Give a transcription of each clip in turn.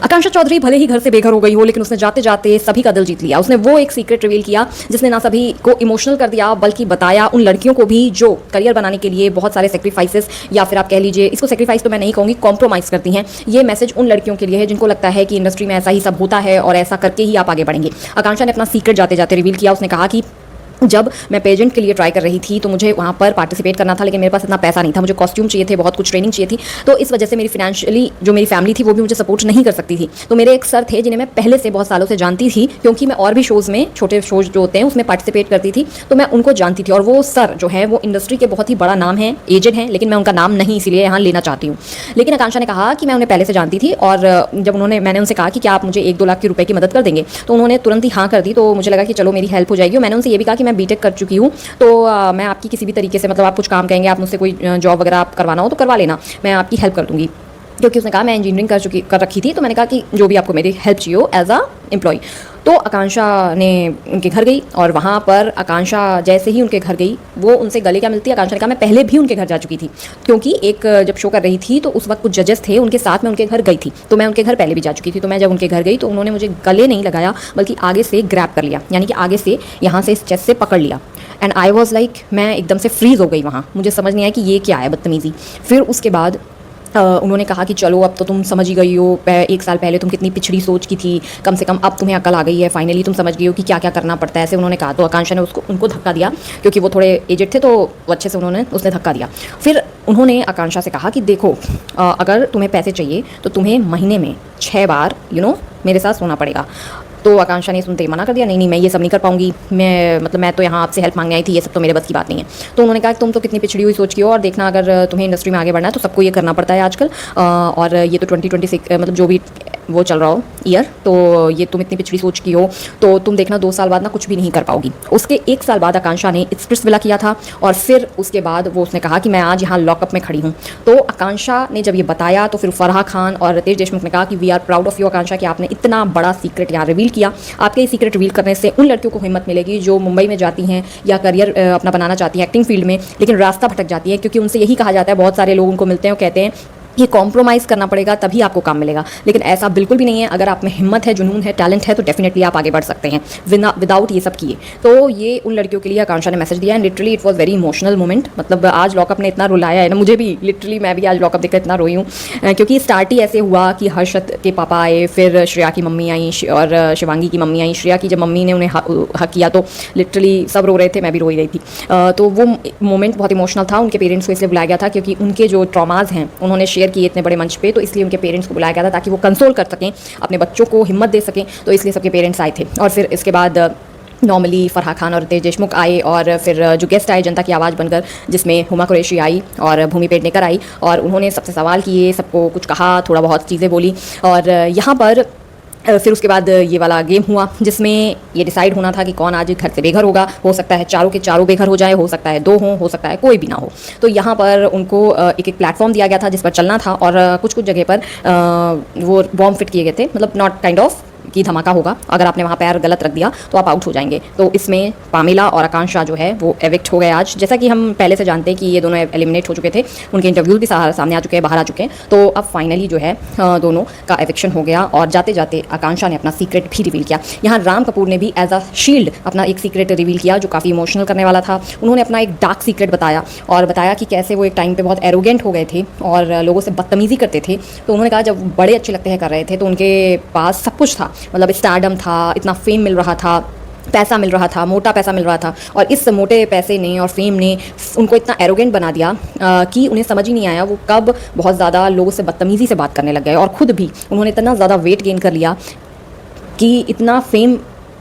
आकांक्षा चौधरी भले ही घर से बेघर हो गई हो, लेकिन उसने जाते जाते सभी का दिल जीत लिया। उसने वो एक सीक्रेट रिवील किया जिसने ना सभी को इमोशनल कर दिया, बल्कि बताया उन लड़कियों को भी जो करियर बनाने के लिए बहुत सारे सेक्रीफाइसेस, या फिर आप कह लीजिए इसको सेक्रीफाइस तो मैं नहीं कहूँगी, कॉम्प्रोमाइज़ करती हैं। ये मैसेज उन लड़कियों के लिए है जिनको लगता है कि इंडस्ट्री में ऐसा ही सब होता है और ऐसा करके ही आप आगे बढ़ेंगे। आकांक्षा ने अपना सीक्रेट जाते जाते रिवील किया। उसने कहा कि जब मैं पेजेंट के लिए ट्राई कर रही थी तो मुझे वहाँ पर पार्टिसिपेट करना था, लेकिन मेरे पास इतना पैसा नहीं था। मुझे कॉस्ट्यूम चाहिए थे, बहुत कुछ ट्रेनिंग चाहिए थी, तो इस वजह से मेरी फाइनेंशियली जो मेरी फैमिली थी वो भी मुझे सपोर्ट नहीं कर सकती थी। तो मेरे एक सर थे जिन्हें मैं पहले से बहुत सालों से जानती थी, क्योंकि मैं और भी शोज़ में, छोटे शोज़ जो होते हैं उसमें पार्टिसिपेट करती थी, तो मैं उनको जानती थी। और वो सर जो है वो इंडस्ट्री के बहुत ही बड़ा नाम है, एजेड हैं, लेकिन मैं उनका नाम नहीं इसीलिए यहाँ लेना चाहती हूँ। लेकिन आकांक्षा ने कहा कि मैं उन्हें पहले से जानती थी, और जब मैंने उनसे कहा कि क्या आप मुझे 1-2 लाख रुपए की मदद कर देंगे, तो उन्होंने तुरंत ही हाँ कर दी। तो मुझे लगा कि चलो मेरी हेल्प हो जाएगी। और मैंने उनसे ये भी कहा कि मैं बीटेक कर चुकी हूँ, तो मैं आपकी किसी भी तरीके से, मतलब आप कुछ काम कहेंगे, आप मुझसे कोई जॉब वगैरह आप करवाना हो तो करवा लेना, मैं आपकी हेल्प कर दूंगी। क्योंकि उसने कहा मैं इंजीनियरिंग कर रखी थी, तो मैंने कहा कि जो भी आपको मेरी हेल्प चाहिए हो एज अ एम्प्लॉय। तो आकांक्षा ने उनके घर गई, और वहाँ पर आकांक्षा जैसे ही उनके घर गई, वो उनसे गले क्या मिलती है। आकांक्षा ने कहा मैं पहले भी उनके घर जा चुकी थी, क्योंकि एक जब शो कर रही थी तो उस वक्त कुछ जजेस थे, उनके साथ में उनके घर गई थी, तो मैं उनके घर पहले भी जा चुकी थी। तो मैं जब उनके घर गई तो उन्होंने मुझे गले नहीं लगाया, बल्कि आगे से ग्रैब कर लिया, यानी कि आगे से यहाँ से इस चेस्ट से पकड़ लिया। एंड आई वॉज लाइक, मैं एकदम से फ्रीज हो गई वहाँ, मुझे समझ नहीं आया कि ये क्या है बदतमीज़ी। फिर उसके बाद उन्होंने कहा कि चलो अब तो तुम समझ ही गई हो, 1 साल पहले तुम कितनी पिछड़ी सोच की थी, कम से कम अब तुम्हें अकल आ गई है, फाइनली तुम समझ गई हो कि क्या क्या करना पड़ता है, ऐसे उन्होंने कहा। तो आकांक्षा ने उनको धक्का दिया, क्योंकि वो थोड़े एजेड थे, तो अच्छे से उसने धक्का दिया। फिर उन्होंने आकांक्षा से कहा कि देखो, अगर तुम्हें पैसे चाहिए तो तुम्हें महीने में 6 बार मेरे साथ सोना पड़ेगा। तो आकांक्षा ने सुनते ही मना कर दिया, नहीं मैं ये सब नहीं कर पाऊंगी, मैं तो यहाँ आपसे हेल्प मांगने आई थी, ये सब तो मेरे बस की बात नहीं है। तो उन्होंने कहा कि तुम तो कितनी पिछड़ी हुई सोच की हो, और देखना अगर तुम्हें इंडस्ट्री में आगे बढ़ना है तो सबको ये करना पड़ता है आजकल, और ये तो 2026 मतलब जो भी वो चल रहा हो ईयर, तो ये तुम इतनी पिछड़ी सोच की हो, तो तुम देखना 2 साल बाद ना कुछ भी नहीं कर पाओगी। उसके 1 साल बाद आकांक्षा ने स्प्रिट्सविला किया था, और फिर उसके बाद उसने कहा कि मैं आज यहाँ लॉकअप में खड़ी हूँ। तो आकांक्षा ने जब ये बताया तो फिर फराह खान और रितेश देशमुख ने कहा कि we are proud of you Akanksha, कि आपने इतना बड़ा सीक्रेट यहाँ रिवील किया। आपके ये सीक्रेट रिवील करने से उन लड़कियों को हिम्मत मिलेगी जो मुंबई में जाती हैं या करियर अपना बनाना चाहती हैं एक्टिंग फील्ड में, लेकिन रास्ता भटक जाती है, क्योंकि उनसे यही कहा जाता है, बहुत सारे लोग उनको मिलते हैं और कहते हैं ये कॉम्प्रोमाइज़ करना पड़ेगा तभी आपको काम मिलेगा, लेकिन ऐसा बिल्कुल भी नहीं है। अगर आप में हिम्मत है, जुनून है, टैलेंट है, तो डेफिनेटली आप आगे बढ़ सकते हैं विदाउट ये सब किए। तो ये उन लड़कियों के लिए आकांक्षा ने मैसेज दिया, and literally it was very emotional moment. मतलब आज लॉकअप ने इतना रुलाया है ना, मुझे भी लिटरली, मैं भी आज लॉकअप देखकर इतना रोई हूँ, क्योंकि स्टार्ट ही ऐसे हुआ कि हर्षद के पापा आए, फिर श्रेया की मम्मी आई और शिवांगी की मम्मी आई। श्रेया की जब मम्मी ने उन्हें हक किया तो लिटरली सब रो रहे थे, मैं भी रो रही थी। तो वो मोमेंट बहुत इमोशनल था। उनके पेरेंट्स को इसलिए बुलाया गया था क्योंकि उनके जो ट्रॉमाज हैं उन्होंने शेयर किए इतने बड़े मंच, तो इसलिए उनके पेरेंट्स को बुलाया गया था ताकि वो कंसोल कर सकें, अपने बच्चों को हिम्मत दे सकें। तो इसलिए सबके पेरेंट्स आए थे। और फिर इसके बाद नॉर्मली फराह खान और रितेश देशमुख आए, और फिर जो गेस्ट आए जनता की आवाज़ बनकर, जिसमें हुमा कुरैशी आई और भूमि पेडनेकर आई, और उन्होंने सबसे सवाल किए, सबको कुछ कहा, थोड़ा बहुत चीज़ें बोली। और यहाँ पर फिर उसके बाद ये वाला गेम हुआ जिसमें ये डिसाइड होना था कि कौन आज घर से बेघर होगा। हो सकता है चारों के चारों बेघर हो जाए, हो सकता है 2 हो सकता है कोई भी ना हो। तो यहाँ पर उनको एक प्लेटफॉर्म दिया गया था जिस पर चलना था, और कुछ जगह पर वो बॉम्ब फिट किए गए थे, मतलब नॉट काइंड ऑफ कि धमाका होगा, अगर आपने वहाँ पैर गलत रख दिया तो आप आउट हो जाएंगे। तो इसमें पामिला और आकांक्षा जो है वो एविक्ट हो गए आज। जैसा कि हम पहले से जानते हैं कि ये दोनों एलिमिनेट हो चुके थे, उनके इंटरव्यूज भी सामने आ चुके हैं, बाहर आ चुके हैं। तो अब फाइनली जो है दोनों का एविक्शन हो गया, और जाते जाते आकांक्षा ने अपना सीक्रेट भी रिवील किया। यहाँ राम कपूर ने भी एज अ शील्ड अपना एक सीक्रेट रिवील किया जो काफ़ी इमोशनल करने वाला था। उन्होंने अपना एक डार्क सीक्रेट बताया, और बताया कि कैसे वो एक टाइम पर बहुत एरोगेंट हो गए थे और लोगों से बदतमीज़ी करते थे। तो उन्होंने कहा जब बड़े अच्छे लगते हैं कर रहे थे तो उनके पास सब कुछ था, मतलब स्टारडम था, इतना फेम मिल रहा था, पैसा मिल रहा था, मोटा पैसा मिल रहा था, और इस मोटे पैसे ने और फेम ने उनको इतना एरोगेंट बना दिया कि उन्हें समझ ही नहीं आया वो कब बहुत ज़्यादा लोगों से बदतमीज़ी से बात करने लग गए। और ख़ुद भी उन्होंने इतना ज़्यादा वेट गेन कर लिया कि इतना फेम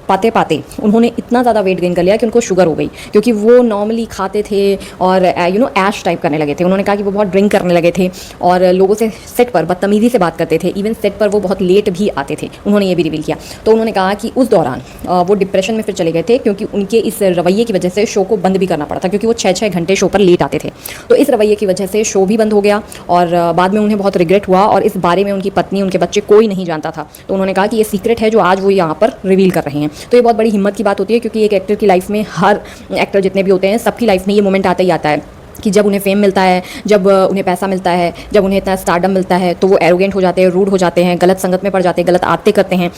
पाते पाते उन्होंने इतना ज़्यादा वेट गेन कर लिया कि उनको शुगर हो गई, क्योंकि वो नॉर्मली खाते थे और ऐश टाइप करने लगे थे। उन्होंने कहा कि वो बहुत ड्रिंक करने लगे थे और लोगों से सेट पर बदतमीज़ी से बात करते थे, इवन सेट पर वो बहुत लेट भी आते थे। उन्होंने ये भी रिवील किया। तो उन्होंने कहा कि उस दौरान वो डिप्रेशन में फिर चले गए थे, क्योंकि उनके इस रवैये की वजह से शो को बंद भी करना पड़ा था, क्योंकि वो 6-6 घंटे शो पर लेट आते थे। तो इस रवैये की वजह से शो भी बंद हो गया, और बाद में उन्हें बहुत रिग्रेट हुआ, और इस बारे में उनकी पत्नी, उनके बच्चे, कोई नहीं जानता था। तो उन्होंने कहा कि ये सीक्रेट है जो आज वो यहाँ पर रिवील कर रहे हैं। तो ये बहुत बड़ी हिम्मत की बात होती है, क्योंकि एक एक्टर की लाइफ में, हर एक्टर जितने भी होते हैं सबकी लाइफ में ये मोमेंट आता ही आता है कि जब उन्हें फेम मिलता है, जब उन्हें पैसा मिलता है, जब उन्हें इतना स्टारडम मिलता है तो वो एरोगेंट हो जाते हैं, रूड हो जाते हैं, गलत संगत में पड़ जाते हैं, गलत आदतें करते हैं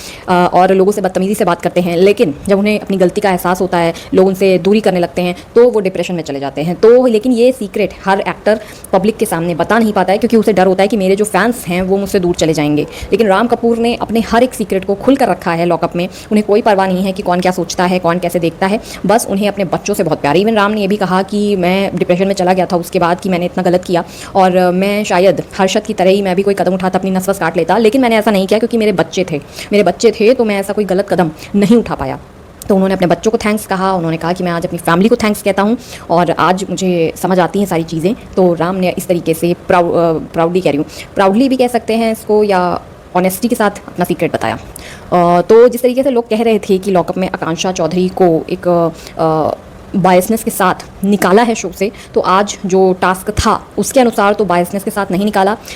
और लोगों से बदतमीज़ी से बात करते हैं। लेकिन जब उन्हें अपनी गलती का एहसास होता है, लोग उनसे दूरी करने लगते हैं तो वो डिप्रेशन में चले जाते हैं। तो लेकिन ये सीक्रेट हर एक्टर पब्लिक के सामने बता नहीं पाता है, क्योंकि उसे डर होता है कि मेरे जो फैंस हैं वो मुझसे दूर चले जाएंगे। लेकिन राम कपूर ने अपने हर एक सीक्रेट को खुल कर रखा है लॉकअप में। उन्हें कोई परवाह नहीं है कि कौन क्या सोचता है, कौन कैसे देखता है, बस उन्हें अपने बच्चों से बहुत प्यार है। इवन राम ने यह भी कहा कि मैं डिप्रेशन में चला गया था उसके बाद कि मैंने इतना गलत किया और मैं शायद हर्षद की तरह ही मैं भी कोई कदम उठाता, अपनी नस वस काट लेता, लेकिन मैंने ऐसा नहीं किया क्योंकि मेरे बच्चे थे तो मैं ऐसा कोई गलत कदम नहीं उठा पाया। तो उन्होंने अपने बच्चों को थैंक्स कहा, उन्होंने कहा कि मैं आज अपनी फैमिली को थैंक्स कहता हूँ और आज मुझे समझ आती हैं सारी चीज़ें। तो राम ने इस तरीके से प्राउडली कह रही हूँ, प्राउडली भी कह सकते हैं इसको या ऑनेस्टी के साथ अपना सीक्रेट बताया। तो जिस तरीके से लोग कह रहे थे कि लॉकअप में आकांक्षा चौधरी को एक बायसनेस के साथ निकाला है शो से, तो आज जो टास्क था उसके अनुसार तो बायसनेस के साथ नहीं निकाला।